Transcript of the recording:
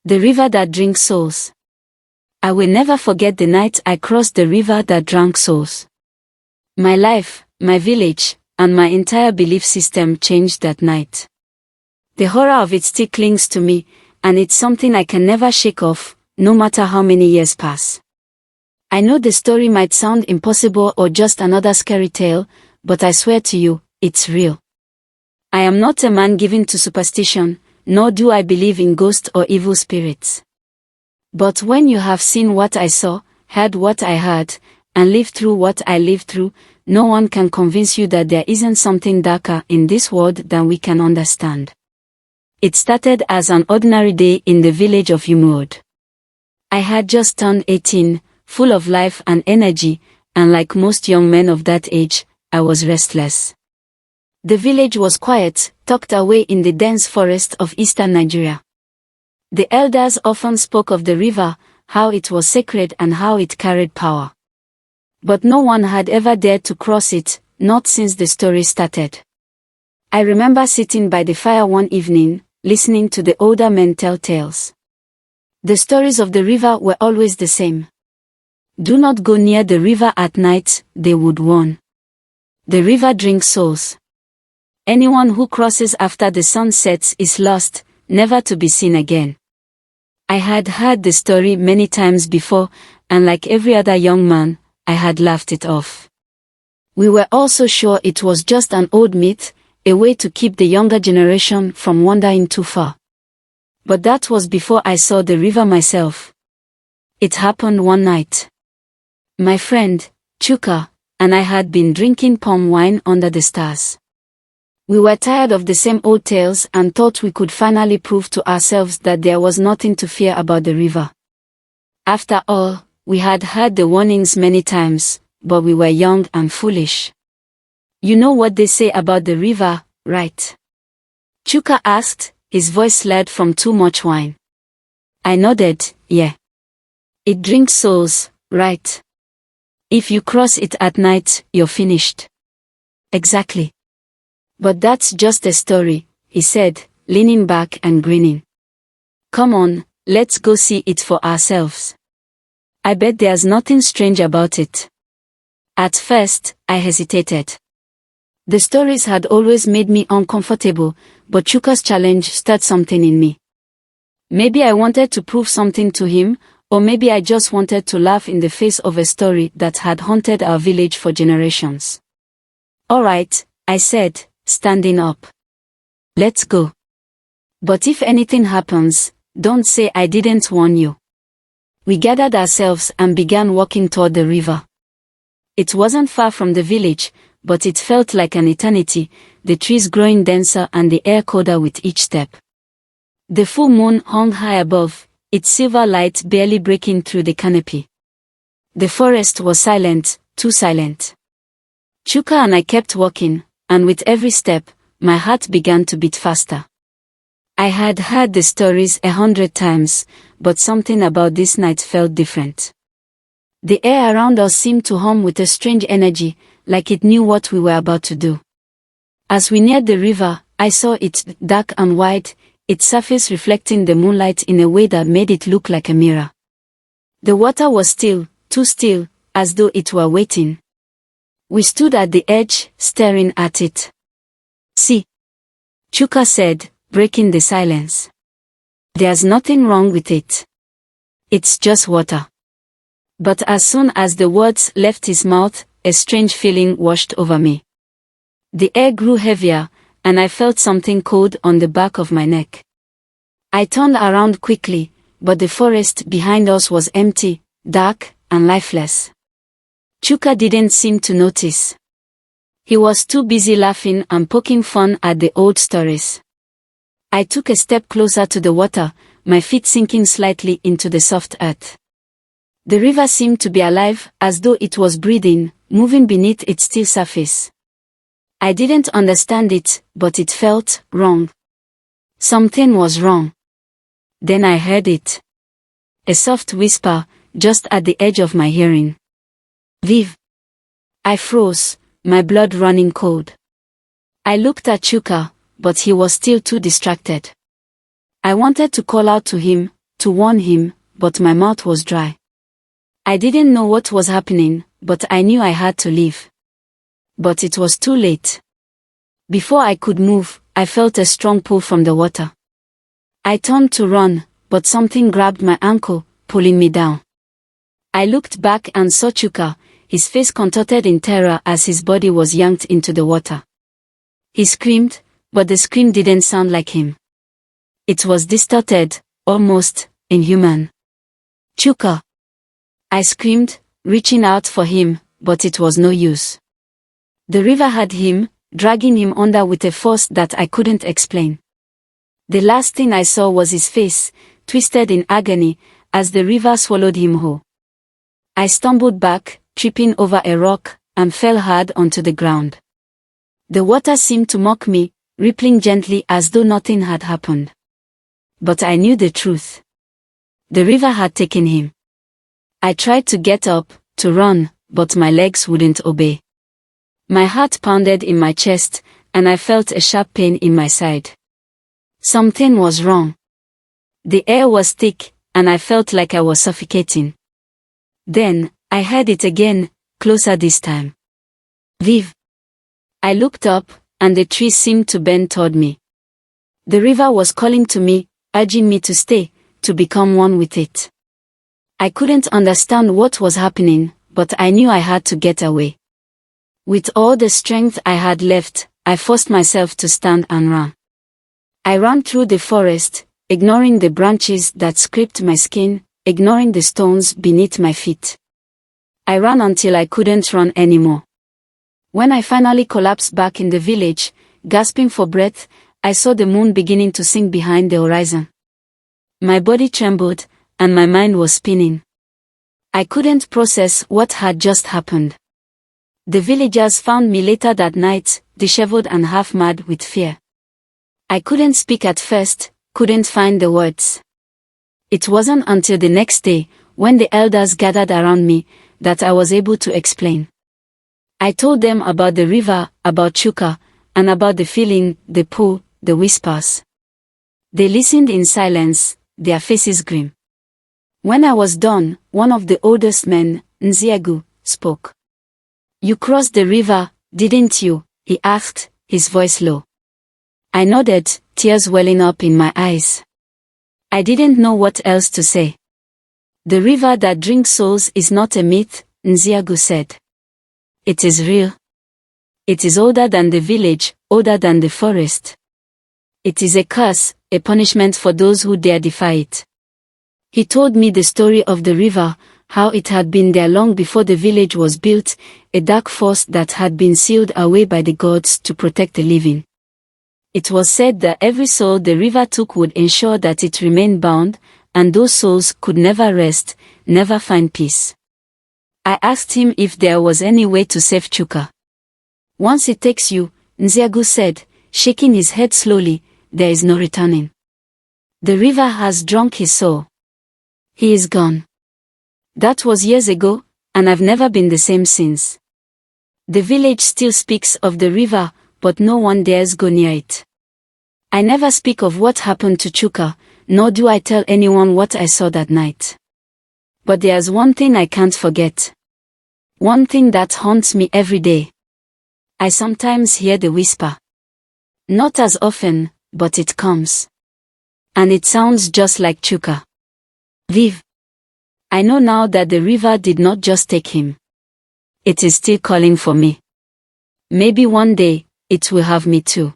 The river that drinks souls. I will never forget the night I crossed the river that drank souls. My life, my village, and my entire belief system changed that night. The horror of it still clings to me, and it's something I can never shake off, no matter how many years pass. I know the story might sound impossible or just another scary tale, but I swear to you, it's real. I am not a man given to superstition, nor do I believe in ghosts or evil spirits. But when you have seen what I saw, heard what I heard, and lived through what I lived through, no one can convince you that there isn't something darker in this world than we can understand. It started as an ordinary day in the village of Yumud. I had just turned 18, full of life and energy, and like most young men of that age, I was restless. The village was quiet, tucked away in the dense forest of eastern Nigeria. The elders often spoke of the river, how it was sacred and how it carried power. But no one had ever dared to cross it, not since the story started. I remember sitting by the fire one evening, listening to the older men tell tales. The stories of the river were always the same. Do not go near the river at night, they would warn. The river drinks souls. Anyone who crosses after the sun sets is lost, never to be seen again. I had heard the story many times before, and like every other young man, I had laughed it off. We were also sure it was just an old myth, a way to keep the younger generation from wandering too far. But that was before I saw the river myself. It happened one night. My friend, Chuka, and I had been drinking palm wine under the stars. We were tired of the same old tales and thought we could finally prove to ourselves that there was nothing to fear about the river. After all, we had heard the warnings many times, but we were young and foolish. You know what they say about the river, right? Chuka asked, his voice slurred from too much wine. I nodded, yeah. It drinks souls, right? If you cross it at night, you're finished. Exactly. But that's just a story, he said, leaning back and grinning. Come on, let's go see it for ourselves. I bet there's nothing strange about it. At first, I hesitated. The stories had always made me uncomfortable, but Chuka's challenge stirred something in me. Maybe I wanted to prove something to him, or maybe I just wanted to laugh in the face of a story that had haunted our village for generations. All right, I said, standing up. Let's go. But if anything happens, don't say I didn't warn you. We gathered ourselves and began walking toward the river. It wasn't far from the village, but it felt like an eternity, the trees growing denser and the air colder with each step. The full moon hung high above, its silver light barely breaking through the canopy. The forest was silent, too silent. Chuka and I kept walking, and with every step, my heart began to beat faster. I had heard the stories 100 times, but something about this night felt different. The air around us seemed to hum with a strange energy, like it knew what we were about to do. As we neared the river, I saw it dark and wide, its surface reflecting the moonlight in a way that made it look like a mirror. The water was still, too still, as though it were waiting. We stood at the edge, staring at it. See, Chuka said, breaking the silence. There's nothing wrong with it. It's just water. But as soon as the words left his mouth, a strange feeling washed over me. The air grew heavier, and I felt something cold on the back of my neck. I turned around quickly, but the forest behind us was empty, dark, and lifeless. Chuka didn't seem to notice. He was too busy laughing and poking fun at the old stories. I took a step closer to the water, my feet sinking slightly into the soft earth. The river seemed to be alive, as though it was breathing, moving beneath its still surface. I didn't understand it, but it felt wrong. Something was wrong. Then I heard it. A soft whisper, just at the edge of my hearing. Viv. I froze, my blood running cold. I looked at Chuka, but he was still too distracted. I wanted to call out to him, to warn him, but my mouth was dry. I didn't know what was happening, but I knew I had to leave. But it was too late. Before I could move, I felt a strong pull from the water. I turned to run, but something grabbed my ankle, pulling me down. I looked back and saw Chuka, his face contorted in terror as his body was yanked into the water. He screamed, but the scream didn't sound like him. It was distorted, almost inhuman. Chuka! I screamed, reaching out for him, but it was no use. The river had him, dragging him under with a force that I couldn't explain. The last thing I saw was his face, twisted in agony, as the river swallowed him whole. I stumbled back, tripping over a rock, and fell hard onto the ground. The water seemed to mock me, rippling gently as though nothing had happened. But I knew the truth. The river had taken him. I tried to get up, to run, but my legs wouldn't obey. My heart pounded in my chest, and I felt a sharp pain in my side. Something was wrong. The air was thick, and I felt like I was suffocating. Then, I heard it again, closer this time. Viv. I looked up, and the trees seemed to bend toward me. The river was calling to me, urging me to stay, to become one with it. I couldn't understand what was happening, but I knew I had to get away. With all the strength I had left, I forced myself to stand and run. I ran through the forest, ignoring the branches that scraped my skin, ignoring the stones beneath my feet. I ran until I couldn't run anymore. When I finally collapsed back in the village, gasping for breath, I saw the moon beginning to sink behind the horizon. My body trembled, and my mind was spinning. I couldn't process what had just happened. The villagers found me later that night, disheveled and half-mad with fear. I couldn't speak at first, couldn't find the words. It wasn't until the next day, when the elders gathered around me, that I was able to explain. I told them about the river, about Chuka, and about the feeling, the pull, the whispers. They listened in silence, their faces grim. When I was done, one of the oldest men, Nziagu, spoke. "You crossed the river, didn't you?" he asked, his voice low. I nodded, tears welling up in my eyes. I didn't know what else to say. "The river that drinks souls is not a myth," Nziagu said. "It is real. It is older than the village, older than the forest. It is a curse, a punishment for those who dare defy it." He told me the story of the river, how it had been there long before the village was built, a dark force that had been sealed away by the gods to protect the living. It was said that every soul the river took would ensure that it remained bound, and those souls could never rest, never find peace. I asked him if there was any way to save Chuka. "Once it takes you," Nziagu said, shaking his head slowly, "there is no returning. The river has drunk his soul. He is gone." That was years ago, and I've never been the same since. The village still speaks of the river, but no one dares go near it. I never speak of what happened to Chuka, nor do I tell anyone what I saw that night. But there's one thing I can't forget. One thing that haunts me every day. I sometimes hear the whisper. Not as often, but it comes. And it sounds just like Chuka. Viv. I know now that the river did not just take him. It is still calling for me. Maybe one day, it will have me too.